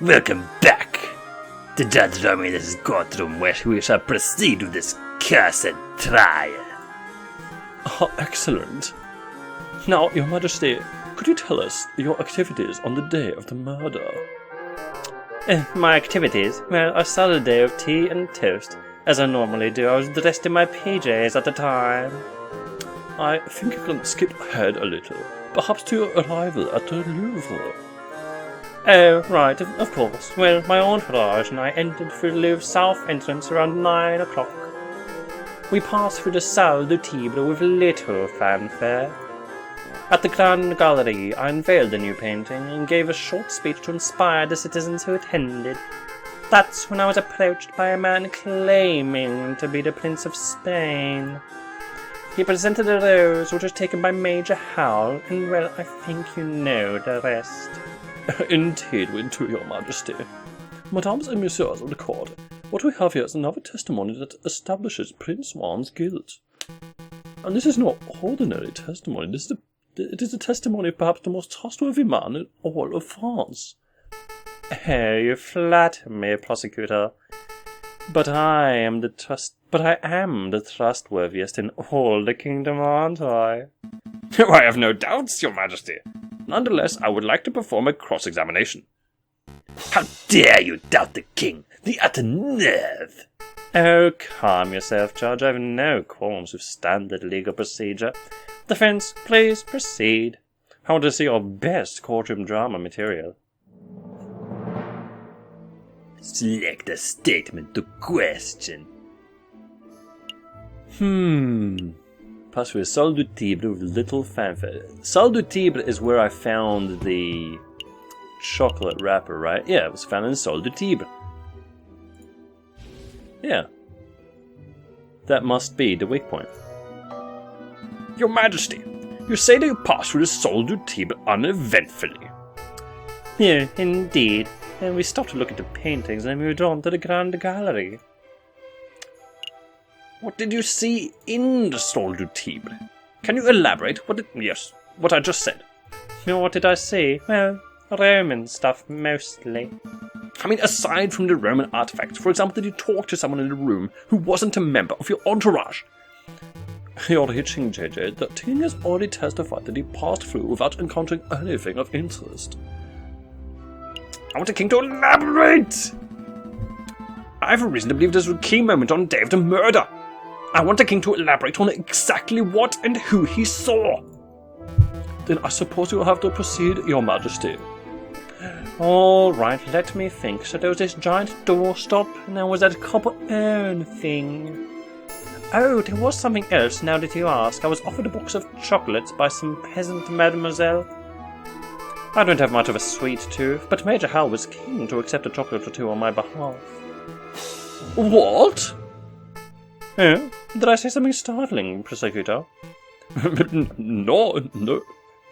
Welcome back to Judge Ramirez's courtroom, where we shall proceed with this cursed trial. Oh, excellent. Now, Your Majesty, could you tell us your activities on the day of the murder? My activities? Well, I started a day of tea and toast, as I normally do. I was dressed in my PJs at the time. I think you can skip ahead a little, perhaps to your arrival at the Louvre. Oh, right, of course. Well, my entourage and I entered through the Louvre south entrance around 9 o'clock. We passed through the Salle du Tibre with little fanfare. At the Grand Gallery, I unveiled the new painting and gave a short speech to inspire the citizens who attended. That's when I was approached by a man claiming to be the Prince of Spain. He presented a rose which was taken by Major Howell, and well, I think you know the rest. Indeed we do, Your Majesty. Mesdames and Messieurs of the court, what we have here is another testimony that establishes Prince Juan's guilt. And this is no ordinary testimony. It is a testimony of perhaps the most trustworthy man in all of France. Oh, you flatter me, prosecutor. But I am the trustworthiest in all the kingdom, aren't I? I have no doubts, Your Majesty. Nonetheless, I would like to perform a cross-examination. How dare you doubt the king? The utter nerve! Oh, calm yourself, Judge. I have no qualms with standard legal procedure. Defense, please proceed. I want to see your best courtroom drama material. Select a statement to question. Pass through Salle du Tibre with little fanfare. Salle du Tibre is where I found the chocolate wrapper, right? Yeah, it was found in Salle du Tibre. Yeah. That must be the weak point. Your Majesty, you say that you passed through the Salle du Tibre uneventfully. Yeah, indeed. And we stopped to look at the paintings and then moved on to the Grand Gallery. What did you see in the Salle du Tibre? Can you elaborate what I just said? What did I see? Well, Roman stuff, mostly. I mean, aside from the Roman artifacts, for example, did you talk to someone in the room who wasn't a member of your entourage? You're hitching, JJ. The king has already testified that he passed through without encountering anything of interest. I want the king to elaborate! I have a reason to believe this was a key moment on the day of the murder. I want the king to elaborate on exactly what and who he saw. Then I suppose you'll have to proceed, Your Majesty. All right, let me think. So there was this giant doorstop, and there was that copper urn thing. Oh, there was something else, now that you ask. I was offered a box of chocolates by some peasant mademoiselle. I don't have much of a sweet tooth, but Major Howell was keen to accept a chocolate or two on my behalf. What? Oh, did I say something startling, prosecutor? No,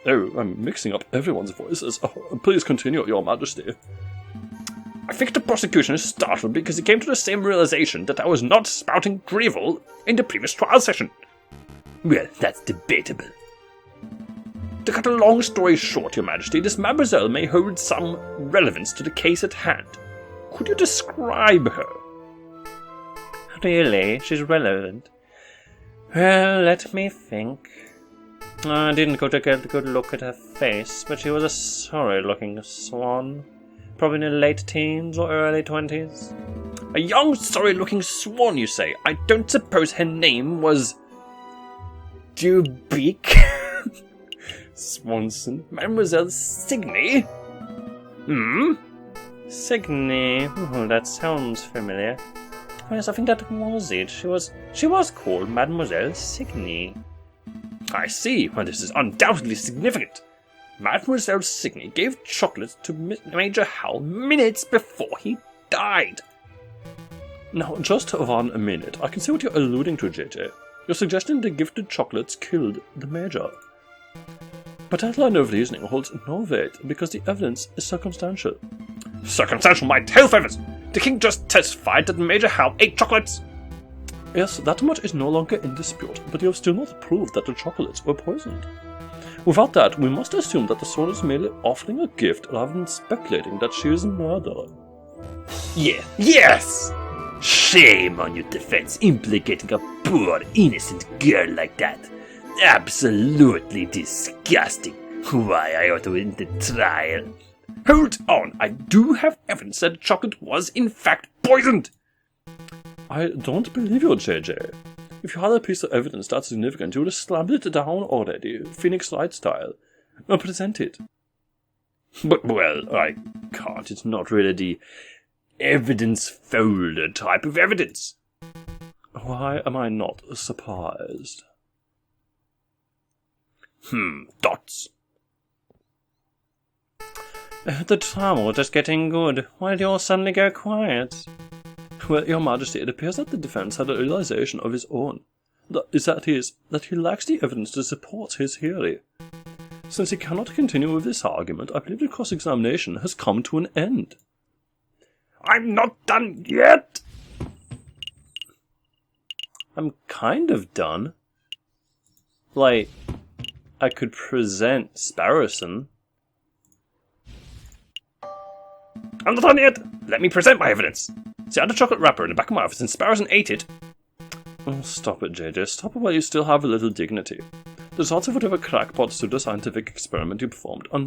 I'm mixing up everyone's voices. Oh, please continue, Your Majesty. I think the prosecution is startled because it came to the same realization that I was not spouting drivel in the previous trial session. Well, that's debatable. To cut a long story short, Your Majesty, this mademoiselle may hold some relevance to the case at hand. Could you describe her? Really? She's relevant? Well, let me think. I didn't get a good look at her face, but she was a sorry-looking swan. Probably in her late teens or early 20s. A young, sorry-looking swan, you say? I don't suppose her name was... Dubique? Swanson? Mademoiselle Signy? Signy? Oh, that sounds familiar. Yes, I think that was it. She was called Mademoiselle Signy. I see. Well, this is undoubtedly significant. Mademoiselle Signy gave chocolates to Major Howell minutes before he died. Now, just 1 minute. I can see what you're alluding to, JJ. You're suggesting the gifted chocolates killed the Major. But that line of reasoning holds no weight because the evidence is circumstantial. Circumstantial, my tail feathers! The king just testified that Major Howell ate chocolates! Yes, that much is no longer in dispute, but you have still not proved that the chocolates were poisoned. Without that, we must assume that the sword is merely offering a gift rather than speculating that she is a murderer. Yeah, yes! Shame on your defense implicating a poor, innocent girl like that. Absolutely disgusting. Why, I ought to win the trial. Hold on, I do have evidence that the chocolate was in fact poisoned. I don't believe you, JJ. If you had a piece of evidence that's significant, you would have slammed it down already, Phoenix Wright style, and present it. But, well, I can't. It's not really the evidence folder type of evidence. Why am I not surprised? Dots. The trouble is getting good. Why did you all suddenly go quiet? Well, Your Majesty, it appears that the defense had a realization of his own. That he lacks the evidence to support his theory. Since he cannot continue with this argument, I believe the cross-examination has come to an end. I'm not done yet! I'm kind of done. Like, I could present Sparrowson. I'm not done yet! Let me present my evidence. See, I had a chocolate wrapper in the back of my office and Sparrowson ate it. Oh, stop it, JJ. Stop it while you still have a little dignity. The results of whatever crackpot pseudoscientific experiment you performed are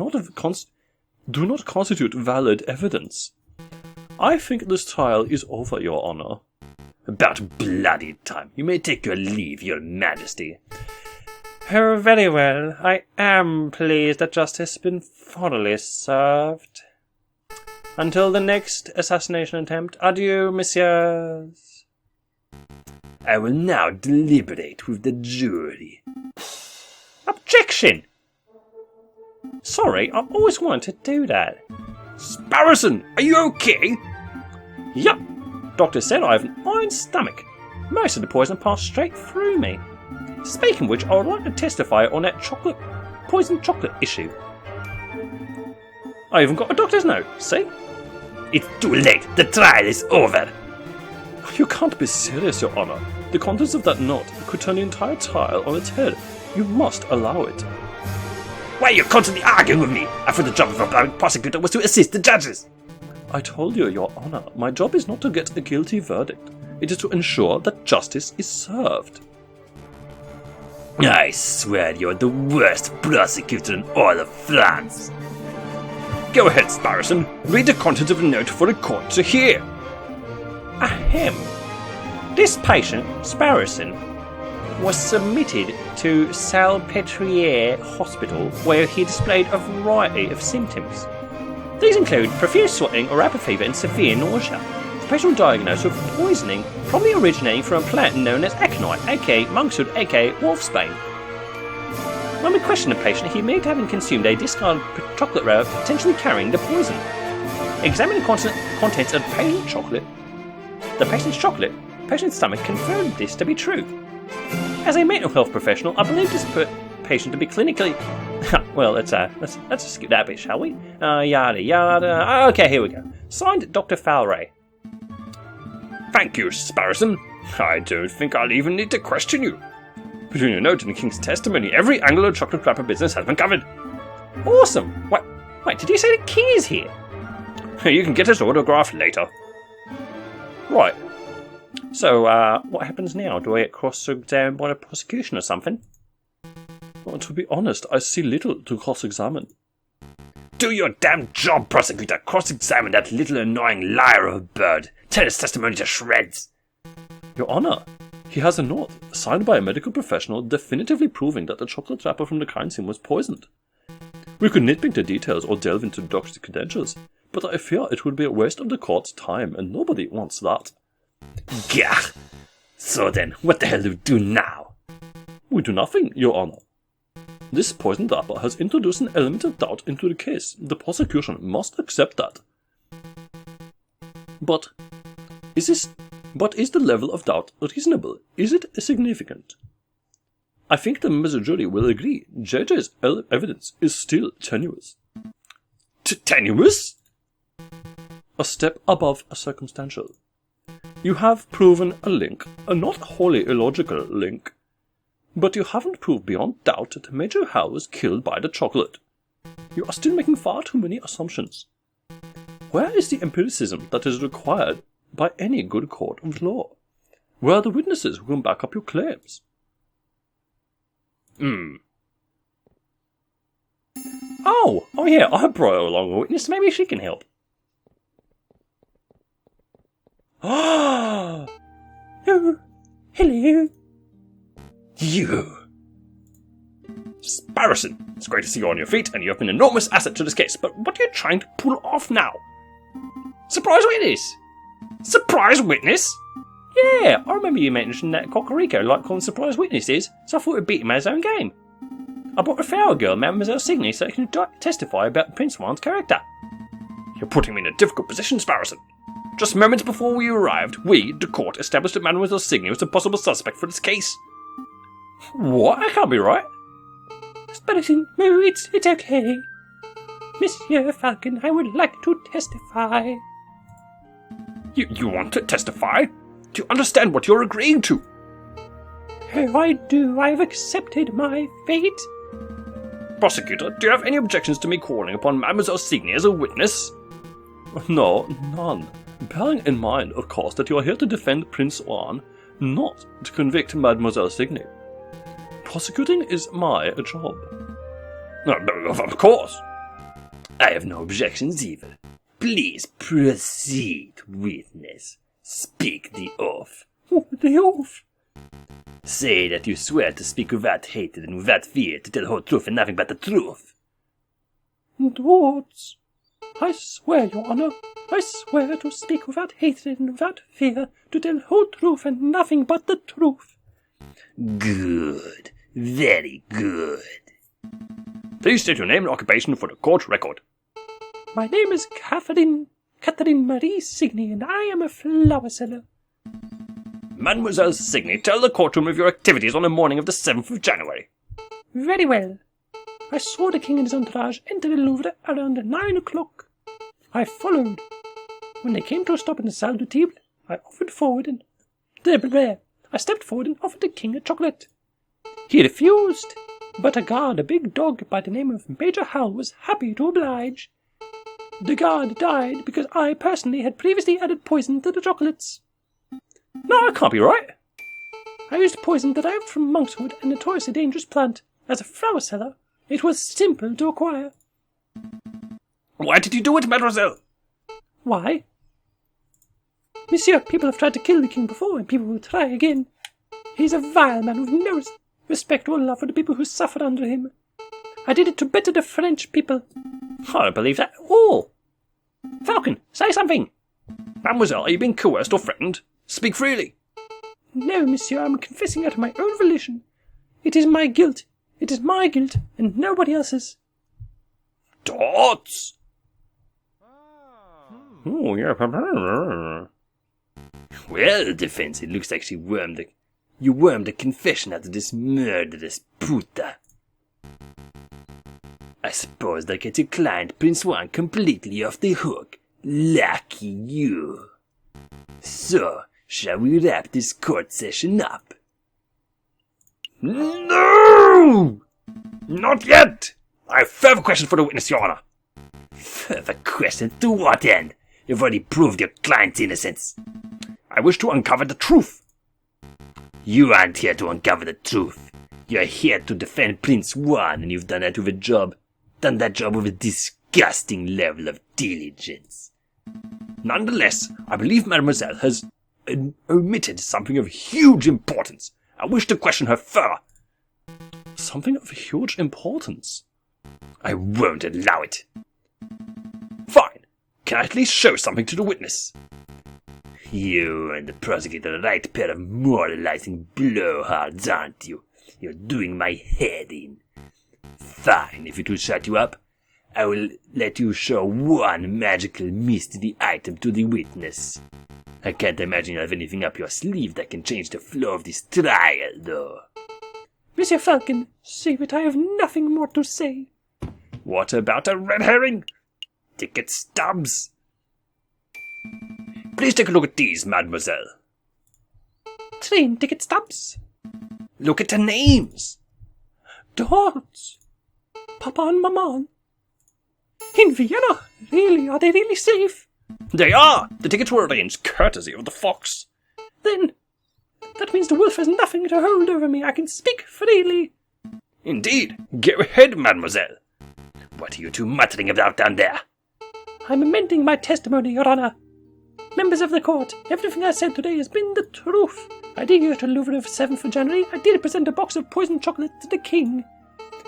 do not constitute valid evidence. I think this trial is over, Your Honor. About bloody time. You may take your leave, Your Majesty. Oh, very well. I am pleased that justice has been thoroughly served. Until the next assassination attempt, adieu, messieurs. I will now deliberate with the jury. Objection! Sorry, I've always wanted to do that. Sparrowson, are you okay? Yup. Doctor said I have an iron stomach. Most of the poison passed straight through me. Speaking of which, I would like to testify on that poison chocolate issue. I even got a doctor's note, see? It's too late. The trial is over. You can't be serious, Your Honor. The contents of that note could turn the entire trial on its head. You must allow it. Why are you constantly arguing with me? I thought the job of a public prosecutor was to assist the judges. I told you, Your Honor, my job is not to get a guilty verdict. It is to ensure that justice is served. I swear you're the worst prosecutor in all of France. Go ahead, Sparrowson. Read the contents of the note for the court to hear. Ahem. This patient, Sparrowson, was submitted to Salpêtrière Hospital, where he displayed a variety of symptoms. These include profuse sweating or rapid fever and severe nausea. The patient was diagnosed with poisoning, probably originating from a plant known as aconite, aka monkshood, aka wolfsbane. When we questioned the patient, he admitted having consumed a discarded chocolate wrapper potentially carrying the poison. Examining the contents of the patient's stomach confirmed this to be true. As a mental health professional, I believe this patient to be clinically... well, let's just skip that bit, shall we? Yada yada. Okay, here we go. Signed, Dr. Falray. Thank you, Sparrowson. I don't think I'll even need to question you. Between your note and the King's testimony, every angle of the chocolate wrapper business has been covered. Awesome. Wait, did you say the King is here? You can get his autograph later. Right. So, what happens now? Do I get cross-examined by the prosecution or something? Well, to be honest, I see little to cross-examine. Do your damn job, prosecutor. Cross-examine that little annoying liar of a bird. Tear his testimony to shreds. Your Honor, he has a note, signed by a medical professional, definitively proving that the chocolate wrapper from the crime scene was poisoned. We could nitpick the details or delve into the doctor's credentials, but I fear it would be a waste of the court's time, and nobody wants that. Gah! So then, what the hell do we do now? We do nothing, Your Honor. This poisoned wrapper has introduced an element of doubt into the case. The prosecution must accept that. But is the level of doubt reasonable? Is it significant? I think the members of the jury will agree. JJ's evidence is still tenuous. Tenuous? A step above a circumstantial. You have proven a link, a not wholly illogical link, But you haven't proved beyond doubt that Major Hal was killed by the chocolate. You are still making far too many assumptions. Where is the empiricism that is required by any good court of law? Where are the witnesses who can back up your claims? Oh yeah, I brought along a witness. Maybe she can help. Oh, hello. You! Sparrowson, it's great to see you on your feet, and you have been an enormous asset to this case, but what are you trying to pull off now? Surprise witness? Surprise witness? Yeah, I remember you mentioned that Cocorico liked calling surprise witnesses, so I thought it'd beat him at his own game. I brought a flower girl, Mademoiselle Signe, so she can testify about Prince Juan's character. You're putting me in a difficult position, Sparrowson. Just moments before we arrived, we, the court, established that Mademoiselle Signe was a possible suspect for this case. What? That can't be right. Sparrowson, no, it's okay. Monsieur Falcon, I would like to testify. You want to testify? Do you understand what you're agreeing to? Oh, I do. I've accepted my fate. Prosecutor, do you have any objections to me calling upon Mademoiselle Signe as a witness? No, none. Bearing in mind, of course, that you are here to defend Prince Juan, not to convict Mademoiselle Signe. Prosecuting is my job. Of course. I have no objections either. Please proceed, witness. Speak the oath. The oath? Say that you swear to speak without hatred and without fear, to tell the whole truth and nothing but the truth. Dwarves, I swear, Your Honor, I swear to speak without hatred and without fear, to tell the whole truth and nothing but the truth. Good. Very good. Please state your name and occupation for the court record. My name is Catherine Marie Signe, and I am a flower seller. Mademoiselle Signe, tell the courtroom of your activities on the morning of the 7th of January. Very well. I saw the king and his entourage enter the Louvre around 9 o'clock. I followed. When they came to a stop in the Salle du Table, I offered forward and... I stepped forward and offered the king a chocolate. He refused, but a guard, a big dog by the name of Major Hal, was happy to oblige. The guard died because I personally had previously added poison to the chocolates. No, that can't be right. I used poison derived from monkswood, a notoriously dangerous plant. As a flower seller, it was simple to acquire. Why did you do it, mademoiselle? Why? Monsieur, people have tried to kill the king before, and people will try again. He's a vile man with no respect or love for the people who suffer under him. I did it to better the French people. I don't believe that at all. Falcon, say something. Mademoiselle, are you being coerced or threatened? Speak freely. No, monsieur, I'm confessing out of my own volition. It is my guilt. It is my guilt, and nobody else's. Dots! Oh, yeah. Well, defense, it looks like you wormed a confession out of this murderous puta. I suppose that gets your client, Prince Juan, completely off the hook. Lucky you. So, shall we wrap this court session up? No! Not yet! I have further questions for the witness, Your Honor. Further questions to what end? You've already proved your client's innocence. I wish to uncover the truth. You aren't here to uncover the truth. You're here to defend Prince Juan, and you've done that with a job. Done that job with a disgusting level of diligence. Nonetheless, I believe Mademoiselle has omitted something of huge importance. I wish to question her further. Something of huge importance? I won't allow it. Fine. Can I at least show something to the witness? You and the prosecutor are the right pair of moralizing blowhards, aren't you? You're doing my head in. Fine, if it will shut you up, I will let you show one magical mystery item to the witness. I can't imagine you have anything up your sleeve that can change the flow of this trial, though. Monsieur Falcon, save it, I have nothing more to say. What about a red herring? Ticket stubs. Please take a look at these, mademoiselle. Train ticket stubs. Look at the names. Dolls. Papa and Maman. In Vienna? Really? Are they really safe? They are! The tickets were arranged courtesy of the Fox. Then, that means the wolf has nothing to hold over me. I can speak freely. Indeed. Go ahead, mademoiselle. What are you two muttering about down there? I'm amending my testimony, Your Honor. Members of the court, everything I said today has been the truth. I did go to Louvre on the 7th of January. I did present a box of poisoned chocolate to the king.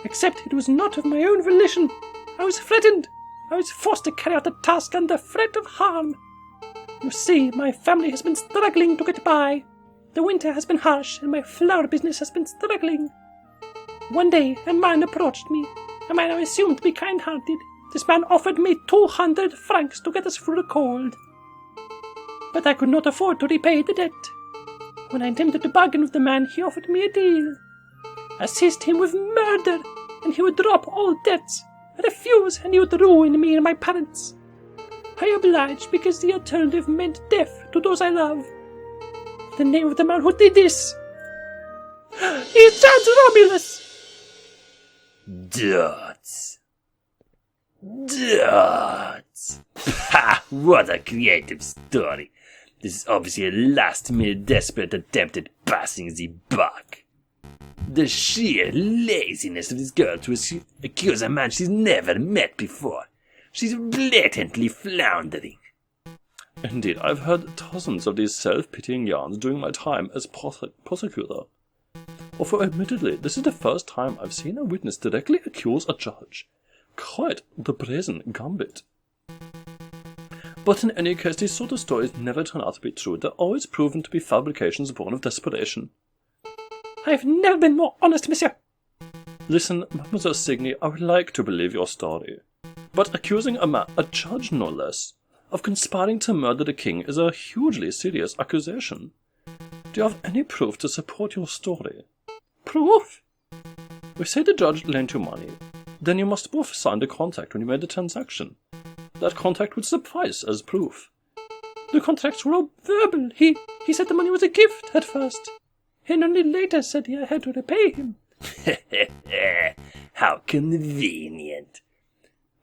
Except it was not of my own volition. I was threatened. I was forced to carry out the task under threat of harm. You see, my family has been struggling to get by. The winter has been harsh, and my flower business has been struggling. One day, a man approached me. A man I assumed to be kind-hearted. This man offered me 200 francs to get us through the cold. But I could not afford to repay the debt. When I attempted to bargain with the man, he offered me a deal. Assist him with murder, and he would drop all debts. Refuse, and he would ruin me and my parents. I obliged because the alternative meant death to those I love. The name of the man who did this is Judge Romulus. Dots. Ha! What a creative story. This is obviously a last-minute desperate attempt at passing the buck. The sheer laziness of this girl to accuse a man she's never met before. She's blatantly floundering. Indeed, I've heard dozens of these self-pitying yarns during my time as prosecutor. Although admittedly, this is the first time I've seen a witness directly accuse a judge. Quite the brazen gambit. But in any case, these sort of stories never turn out to be true. They're always proven to be fabrications born of desperation. I've never been more honest, monsieur. Listen, Mademoiselle Signy, I would like to believe your story. But accusing a judge no less, of conspiring to murder the king is a hugely serious accusation. Do you have any proof to support your story? Proof? We say the judge lent you money. Then you must both sign the contract when you made the transaction. That contract would suffice as proof. The contracts were all verbal. He said the money was a gift at first, and only later said I had to repay him. How convenient.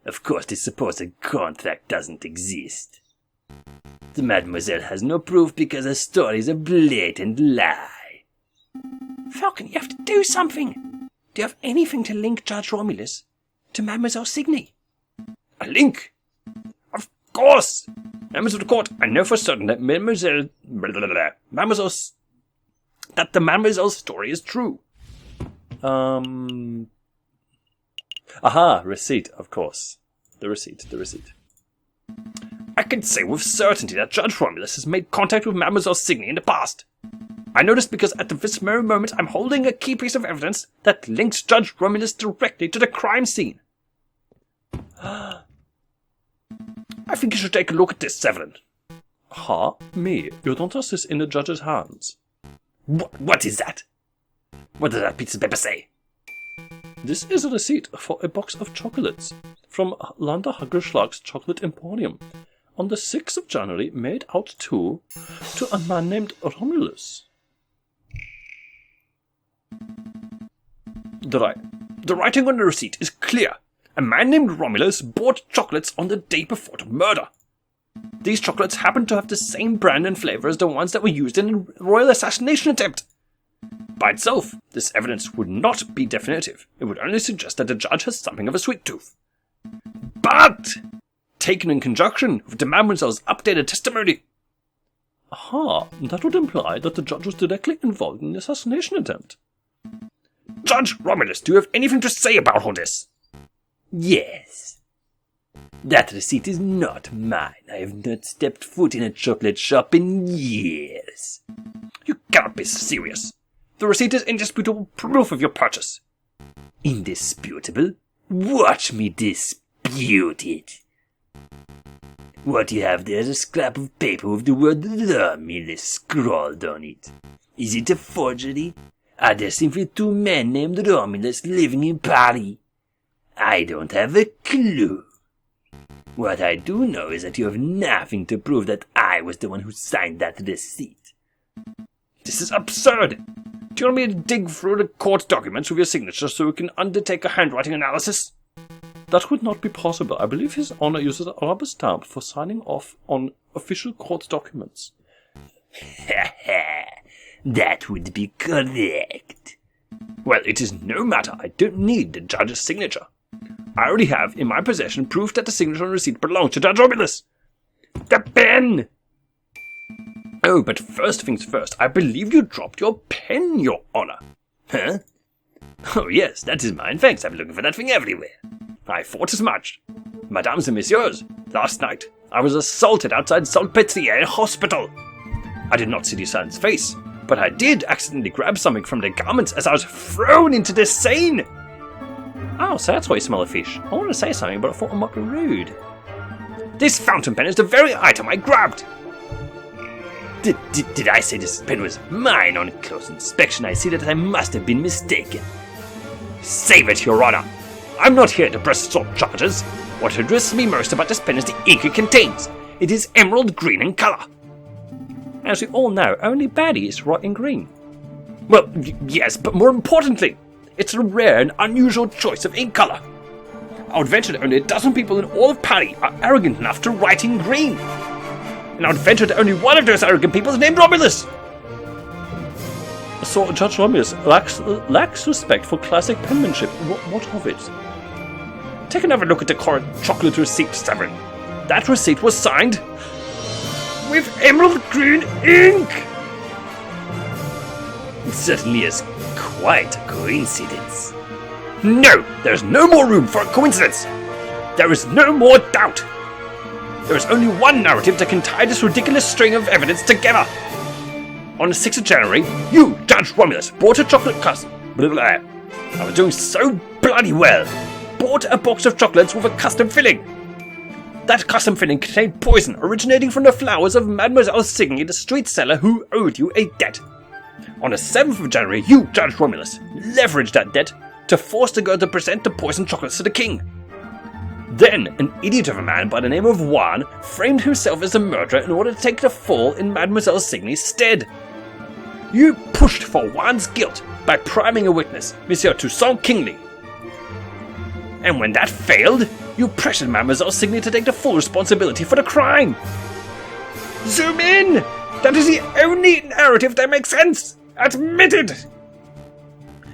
Of course, they suppose a contract doesn't exist. The mademoiselle has no proof because her story is a blatant lie. Falcon, you have to do something. Do you have anything to link Judge Romulus to Mademoiselle Signy? A link? Of course! Members of the court, I know for certain that that the mademoiselle's story is true. Aha, receipt, of course. The receipt. I can say with certainty that Judge Romulus has made contact with Mademoiselle Signy in the past. I know this because at this very moment I'm holding a key piece of evidence that links Judge Romulus directly to the crime scene. I think you should take a look at this, Severin. Ha? Me? You don't trust this in the judge's hands? What is that? What does that piece of paper say? This is a receipt for a box of chocolates from Landa Hagerschlag's Chocolate Emporium on the 6th of January, made out to a man named Romulus. The writing on the receipt is clear. A man named Romulus bought chocolates on the day before the murder. These chocolates happen to have the same brand and flavor as the ones that were used in the royal assassination attempt. By itself, this evidence would not be definitive. It would only suggest that the judge has something of a sweet tooth. But, taken in conjunction with the mademoiselle's updated testimony. Aha, that would imply that the judge was directly involved in the assassination attempt. Judge Romulus, do you have anything to say about all this? Yes. That receipt is not mine. I have not stepped foot in a chocolate shop in years. You cannot be serious. The receipt is indisputable proof of your purchase. Indisputable? Watch me dispute it. What you have there is a scrap of paper with the word Romulus scrawled on it. Is it a forgery? Are there simply two men named Romulus living in Paris? I don't have a clue. What I do know is that you have nothing to prove that I was the one who signed that receipt. This is absurd. Do you want me to dig through the court documents with your signature so we can undertake a handwriting analysis? That would not be possible. I believe His Honor uses a rubber stamp for signing off on official court documents. That would be correct. Well, it is no matter. I don't need the judge's signature. I already have in my possession proof that the signature on the receipt belongs to Judge Romulus. The pen! Oh, but first things first, I believe you dropped your pen, Your Honor. Huh? Oh yes, that is mine. Thanks, I've been looking for that thing everywhere. I thought as much. Mesdames and messieurs, last night I was assaulted outside Salpêtrière Hospital. I did not see the son's face, but I did accidentally grab something from their garments as I was thrown into the Seine. Oh, so that's why you smell of fish. I wanted to say something, but I thought it might be rude. This fountain pen is the very item I grabbed. Did I say this pen was mine? On close inspection, I see that I must have been mistaken. Save it, Your Honor. I'm not here to press assault charges. What interests me most about this pen is the ink it contains. It is emerald green in colour. As we all know, only baddies write in green. Well, yes, but more importantly, it's a rare and unusual choice of ink colour. I would venture that only a dozen people in all of Paris are arrogant enough to write in green. And I would venture that only one of those arrogant people is named Romulus. So Judge Romulus lacks respect for classic penmanship. What of it? Take another look at the current chocolate receipt, Severin. That receipt was signed with emerald green ink. It certainly is quite a coincidence. No, there's no more room for a coincidence. There is no more doubt. There is only one narrative that can tie this ridiculous string of evidence together. On the 6th of January, you, Judge Romulus, bought a chocolate custom. I was doing so bloody well. Bought a box of chocolates with a custom filling. That custom filling contained poison originating from the flowers of Mademoiselle Signy, the street seller who owed you a debt. On the 7th of January, you, Judge Romulus, leveraged that debt to force the girl to present the poisoned chocolates to the king. Then, an idiot of a man by the name of Juan framed himself as the murderer in order to take the fall in Mademoiselle Signy's stead. You pushed for Juan's guilt by priming a witness, Monsieur Toussaint Kingsley. And when that failed, you pressured Mademoiselle Signy to take the full responsibility for the crime. Zoom in! That is the only narrative that makes sense! Admit it!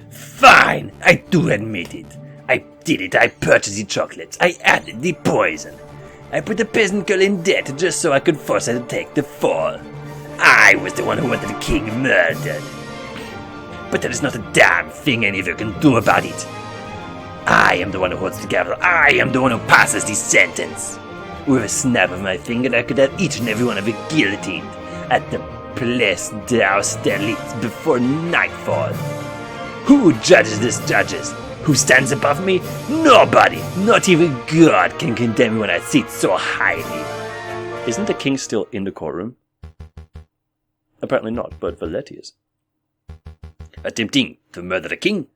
Fine, I do admit it. I did it. I purchased the chocolates. I added the poison. I put the peasant girl in debt just so I could force her to take the fall. I was the one who wanted the king murdered. But there is not a damn thing any of you can do about it. I am the one who holds the gavel. I am the one who passes the sentence. With a snap of my finger, I could have each and every one of you guillotined at the Place d'Austerlitz before nightfall. Who judges these judges? Who stands above me? Nobody! Not even God can condemn me when I sit so highly. Isn't the king still in the courtroom? Apparently not, but Valetti is. Attempting to murder the king?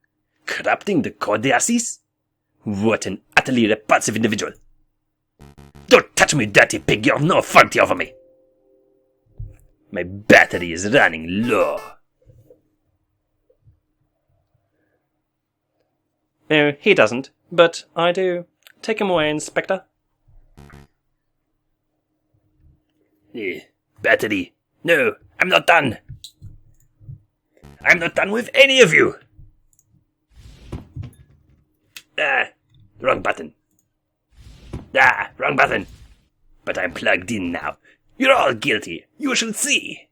Corrupting the Cour d'Assises? What an utterly repulsive individual! Don't touch me, dirty pig! You have no authority over me! My battery is running low. No, he doesn't, but I do. Take him away, Inspector. Battery. No, I'm not done. I'm not done with any of you. Wrong button. Wrong button. But I'm plugged in now. You're all guilty. You shall see.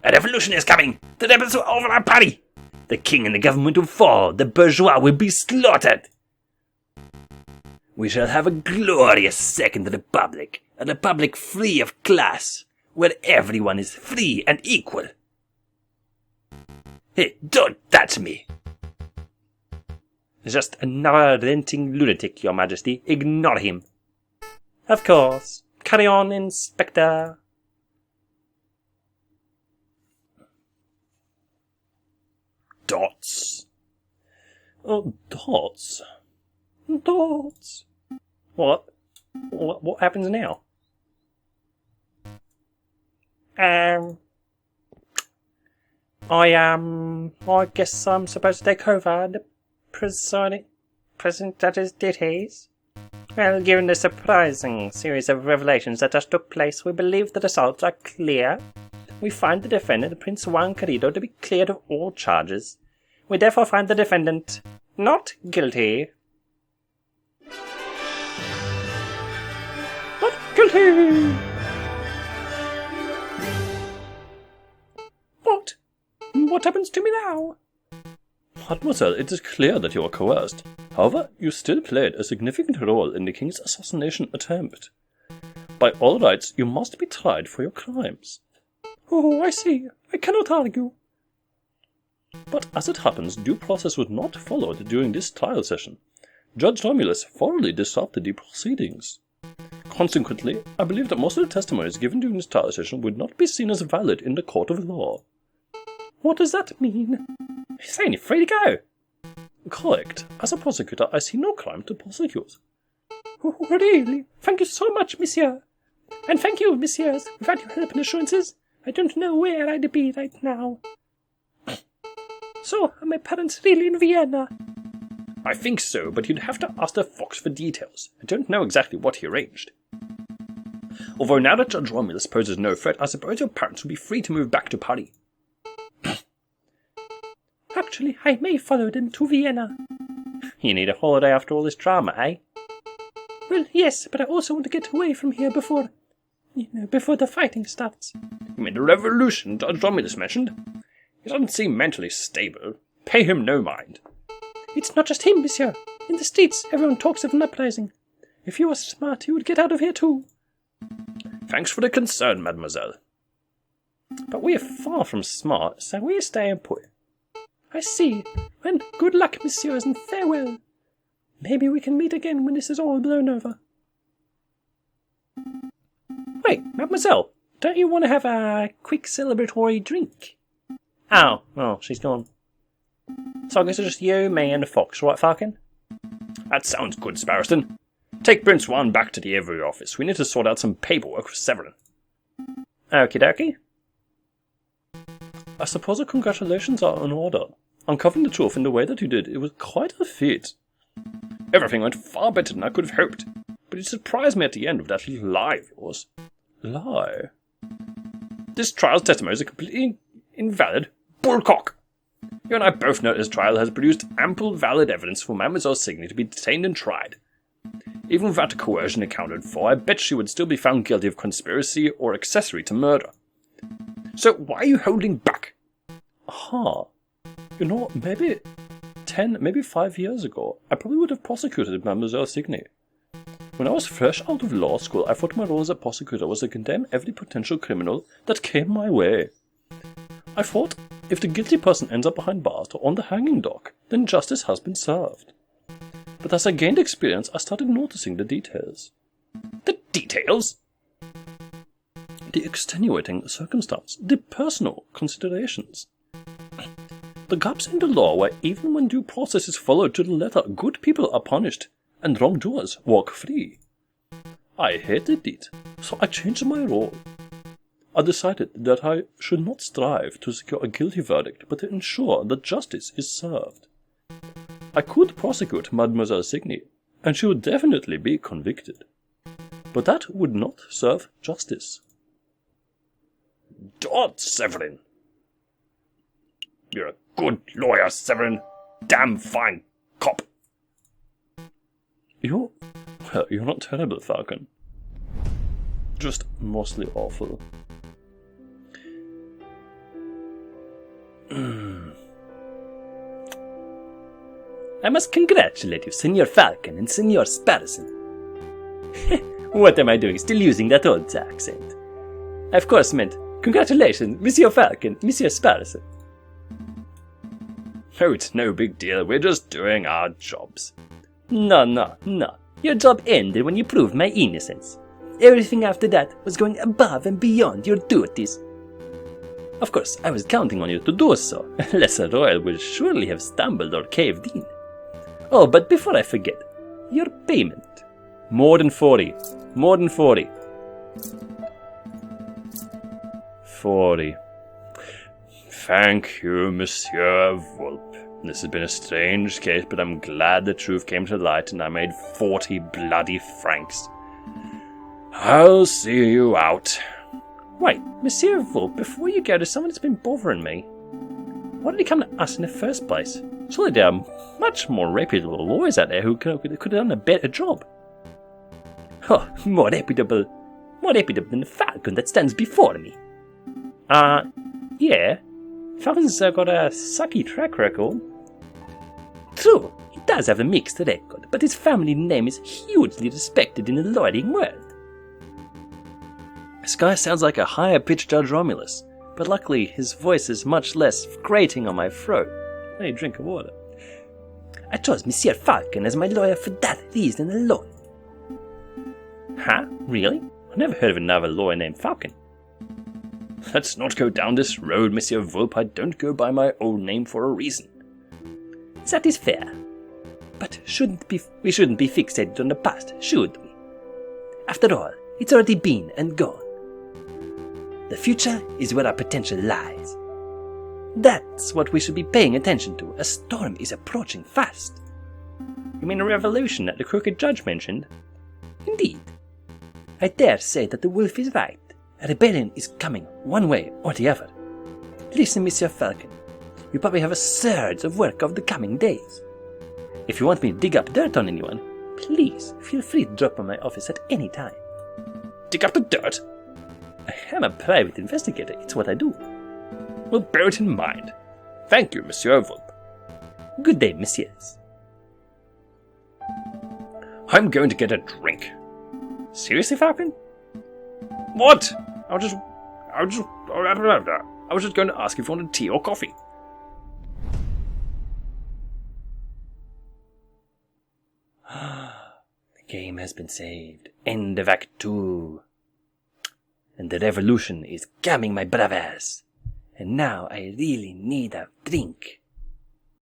A revolution is coming. The rebels will overrun Paris. The king and the government will fall. The bourgeois will be slaughtered. We shall have a glorious second republic. A republic free of class, where everyone is free and equal. Hey, don't touch me. Just another ranting lunatic, Your Majesty. Ignore him. Of course. Carry on, Inspector. Dots. Oh, dots. Dots. What? What happens now? I guess I'm supposed to take over the present that is duties. Well, given the surprising series of revelations that just took place, we believe the results are clear. We find the defendant, Prince Juan Querido, to be cleared of all charges. We therefore find the defendant not guilty. Not guilty! What? What happens to me now? Mademoiselle, it is clear that you are coerced. However, you still played a significant role in the king's assassination attempt. By all rights, you must be tried for your crimes. Oh, I see. I cannot argue. But as it happens, due process was not followed during this trial session. Judge Romulus thoroughly disrupted the proceedings. Consequently, I believe that most of the testimonies given during this trial session would not be seen as valid in the court of law. What does that mean? He's saying you're free to go. Correct. As a prosecutor, I see no crime to prosecute. Oh, really? Thank you so much, monsieur. And thank you, messieurs. Without your help and assurances, I don't know where I'd be right now. So, are my parents really in Vienna? I think so, but you'd have to ask the Fox for details. I don't know exactly what he arranged. Although now that Judge Romulus poses no threat, I suppose your parents would be free to move back to Paris. Actually, I may follow them to Vienna. You need a holiday after all this drama, eh? Well, yes, but I also want to get away from here before the fighting starts. You mean the revolution Judge Romulus mentioned? He doesn't seem mentally stable. Pay him no mind. It's not just him, monsieur. In the streets, everyone talks of an uprising. If you were smart, you would get out of here too. Thanks for the concern, mademoiselle. But we are far from smart, so we are staying put. I see. Well, good luck, messieurs, and farewell. Maybe we can meet again when this is all blown over. Wait, mademoiselle, don't you want to have a quick celebratory drink? Oh, she's gone. So I guess it's just you, me, and the Fox, right, Falcon? That sounds good, Sparrowston. Take Prince Juan back to the Avery office. We need to sort out some paperwork with Severin. Okie dokie. I suppose the congratulations are in order. Uncovering the truth in the way that you did, it was quite a feat. Everything went far better than I could have hoped, but it surprised me at the end with that little lie of yours. Lie? This trial's testimonies are completely invalid bullcock. You and I both know this trial has produced ample valid evidence for Mademoiselle Signy to be detained and tried. Even without the coercion accounted for, I bet she would still be found guilty of conspiracy or accessory to murder. So why are you holding back? Aha. You know, maybe 5 years ago, I probably would have prosecuted Mademoiselle Signy. When I was fresh out of law school, I thought my role as a prosecutor was to condemn every potential criminal that came my way. I thought, if the guilty person ends up behind bars or on the hanging dock, then justice has been served. But as I gained experience, I started noticing the details. The details? The extenuating circumstance, the personal considerations. The gaps in the law where even when due process is followed to the letter, good people are punished and wrongdoers walk free. I hated it, so I changed my role. I decided that I should not strive to secure a guilty verdict, but to ensure that justice is served. I could prosecute Mademoiselle Signy, and she would definitely be convicted. But that would not serve justice. Dod, Severin! You're a good lawyer, Severin. Damn fine cop. You're not terrible, Falcon. Just mostly awful. I must congratulate you, Senor Falcon and Senor Sparrowson. What am I doing, still using that old accent? I of course meant, congratulations, Monsieur Falcon, Monsieur Sparrowson. Oh, it's no big deal, we're just doing our jobs. No. Your job ended when you proved my innocence. Everything after that was going above and beyond your duties. Of course, I was counting on you to do so. Lesser Royal will surely have stumbled or caved in. Oh, but before I forget, your payment. More than 40. 40. Thank you, Monsieur Vulp. This has been a strange case, but I'm glad the truth came to light and I made 40 bloody francs. I'll see you out. Wait, Monsieur Vulp, before you go, there's someone that's been bothering me. Why did he come to us in the first place? Surely there are much more reputable lawyers out there who could have done a better job. Oh, more reputable than the falcon that stands before me. Yeah. Falcon's got a sucky track record. True, he does have a mixed record, but his family name is hugely respected in the lawyering world. This guy sounds like a higher-pitched Judge Romulus, but luckily his voice is much less grating on my throat. I need a drink of water. I chose Monsieur Falcon as my lawyer for that reason alone. Huh? Really? I've never heard of another lawyer named Falcon. Let's not go down this road, Monsieur Vulp. I don't go by my old name for a reason. That is fair. But we shouldn't be fixated on the past, should we? After all, it's already been and gone. The future is where our potential lies. That's what we should be paying attention to. A storm is approaching fast. You mean a revolution that the crooked judge mentioned? Indeed. I dare say that the wolf is right. A rebellion is coming, one way or the other. Listen, Monsieur Falcon. You probably have a surge of work over the coming days. If you want me to dig up dirt on anyone, please feel free to drop by my office at any time. Dig up the dirt? I am a private investigator. It's what I do. Well, bear it in mind. Thank you, Monsieur Vulp. Good day, messieurs. I'm going to get a drink. Seriously, Falcon? What? I was just going to ask if you wanted tea or coffee. The game has been saved. End of Act 2. And the revolution is coming, my brothers. And now I really need a drink.